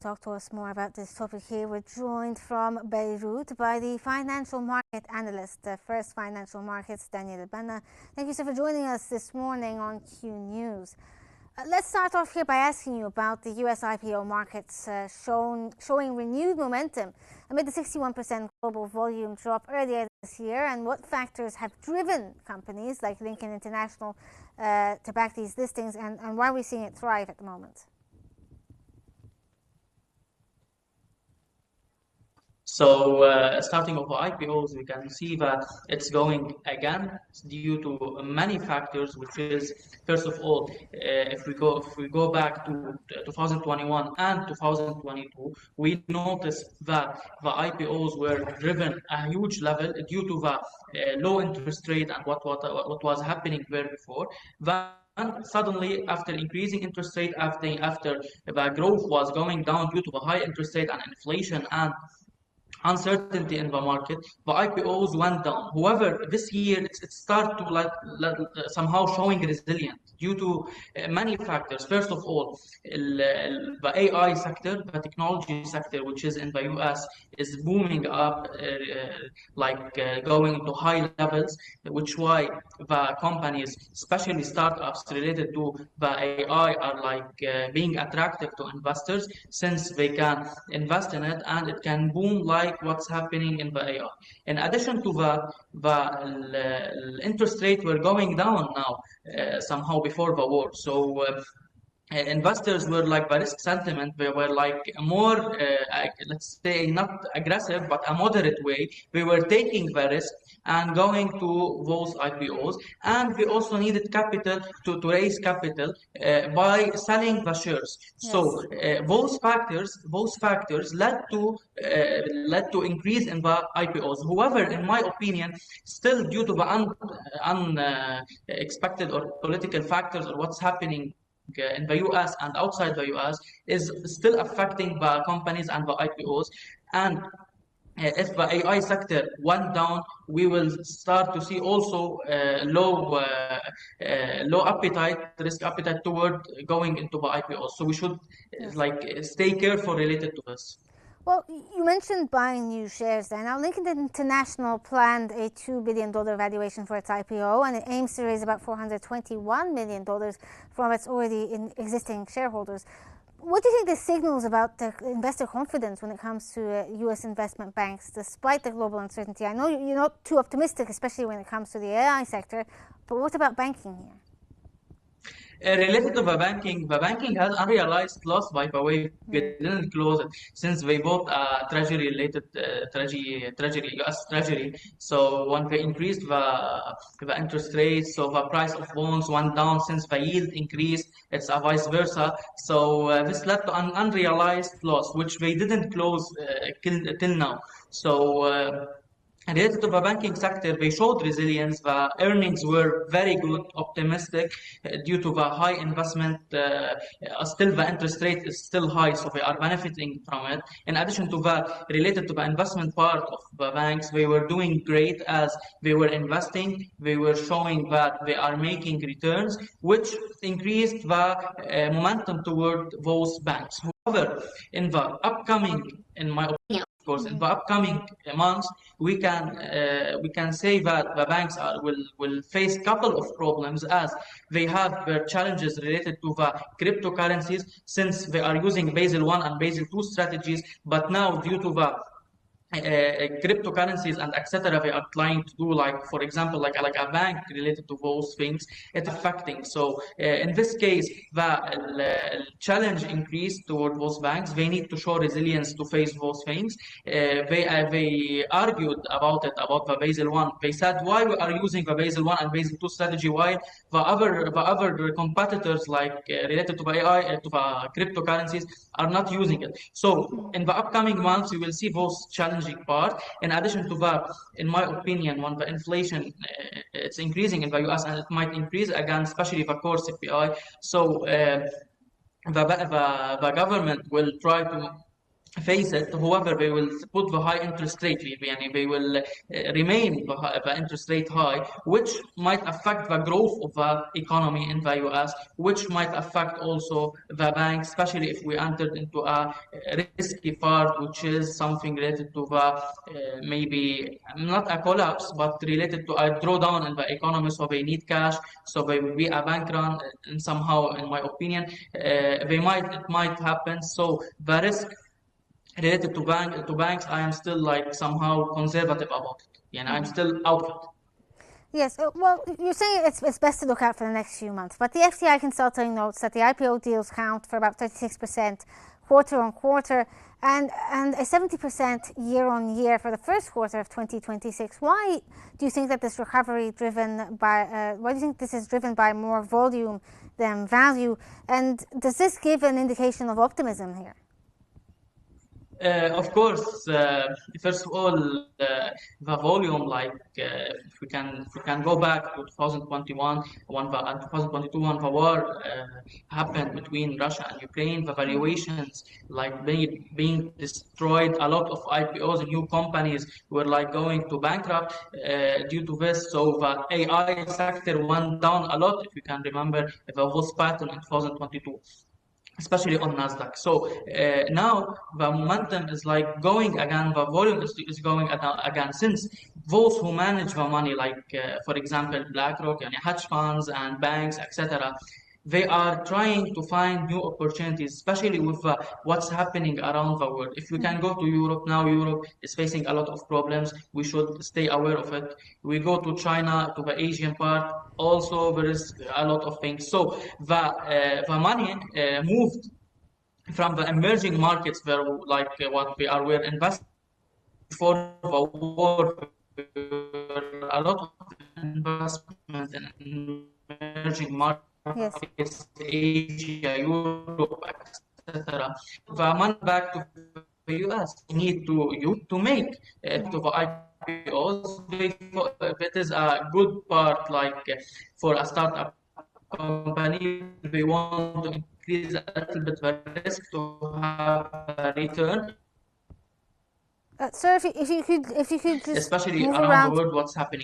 talk to us more about this topic here, we're joined from Beirut by the financial market analyst, First Financial Markets, Daniel Banna. Thank you, sir, for joining us this morning on Q News. Let's start off here by asking you about the US IPO markets showing renewed momentum amid the 61% global volume drop earlier this year, and what factors have driven companies like Lincoln International to back these listings, and why are we seeing it thrive at the moment? So starting with IPOs, we can see that it's going again due to many factors, which is, first of all, if we go back to 2021 and 2022, we noticed that the IPOs were driven a huge level due to the low interest rate and what was happening there before. And suddenly, after increasing interest rate, after the growth was going down due to the high interest rate and inflation and uncertainty in the market, the IPOs went down. However, this year it started to somehow showing resilience due to many factors. First of all, the AI sector, the technology sector, which is in the US, is booming up, going to high levels, which why the companies, especially startups related to the AI, are being attractive to investors, since they can invest in it and it can boom like what's happening in the AI. In addition to that, the interest rate were going down now somehow before the war. So investors were the risk sentiment, they were more, let's say, not aggressive, but a moderate way. They were taking the risk and going to those IPOs, and they also needed capital to raise capital by selling the shares. Yes. So those factors led to increase in the IPOs. However, in my opinion, still due to the unexpected or political factors or what's happening in the US and outside the US is still affecting the companies and the IPOs. And if the AI sector went down, we will start to see also low risk appetite toward going into the IPOs. So we should stay careful related to this. Well, you mentioned buying new shares there. Now, Lincoln International planned a $2 billion valuation for its IPO, and it aims to raise about $421 million from its already existing shareholders. What do you think this signals about the investor confidence when it comes to U.S. investment banks, despite the global uncertainty? I know you're not too optimistic, especially when it comes to the AI sector, but what about banking here? Related to the banking has unrealized loss, by the way. We didn't close it since they bought a treasury-related US treasury. So when they increased the interest rates, so the price of bonds went down. Since the yield increased, it's a vice versa. So this led to an unrealized loss, which they didn't close till now. So related to the banking sector, they showed resilience. The earnings were very good, optimistic, due to the high investment. Still, the interest rate is still high, so they are benefiting from it. In addition to that, related to the investment part of the banks, they were doing great as they were investing. They were showing that they are making returns, which increased the momentum toward those banks. However, in my opinion, of course, in the upcoming months, we can say that the banks will face a couple of problems, as they have their challenges related to the cryptocurrencies, since they are using Basel I and Basel II strategies. But now, due to the cryptocurrencies and etc., they are trying to do, for example, like a bank related to those things, it's affecting. So in this case, the challenge increased toward those banks. They need to show resilience to face those things. They argued about the Basel I. They said, why we are using the Basel I and Basel II strategy, while the other competitors related to the AI, to the cryptocurrencies, are not using it. So in the upcoming months, we will see those challenges part. In addition to that, in my opinion, when the inflation it's increasing in the US, and it might increase again, especially the core CPI, so the government will try to face it. However, they will put the high interest rate. They will remain the interest rate high, which might affect the growth of the economy in the US, which might affect also the banks, especially if we entered into a risky part, which is something related to the maybe not a collapse, but related to a drawdown in the economy. So they need cash, so they will be a bank run, and somehow, in my opinion, it might happen. So the risk related to banks, I am still like somehow conservative about it. I'm still out of it. Yes, well, you're saying it's best to look out for the next few months, but the FDI consulting notes that the IPO deals count for about 36% quarter on quarter and a 70% year on year for the first quarter of 2026. Why do you think that this recovery driven by, why do you think this is driven by more volume than value? And does this give an indication of optimism here? Of course, first of all, the volume, if we can go back to 2021, and 2022, when the war happened between Russia and Ukraine, the valuations like being destroyed, a lot of IPOs and new companies were like going to bankrupt due to this. So the AI sector went down a lot, if you can remember the whole pattern in 2022. Especially on Nasdaq. So now the momentum is like going again. The volume is going again, since those who manage the money, for example BlackRock and hedge funds and banks, etc., they are trying to find new opportunities, especially with what's happening around the world. If we can go to Europe now, Europe is facing a lot of problems. We should stay aware of it. We go to China, to the Asian part, also there is a lot of things. So the money moved from the emerging markets, where what we're investing before the war, a lot of investment in emerging markets, Yes. Asia, Europe, etc. The money back to the US need to make to the IPOs. It is a good part, for a startup company. They want to increase a little bit the risk to have a return. Sir, if you could just Especially move around the around. world, what's happening.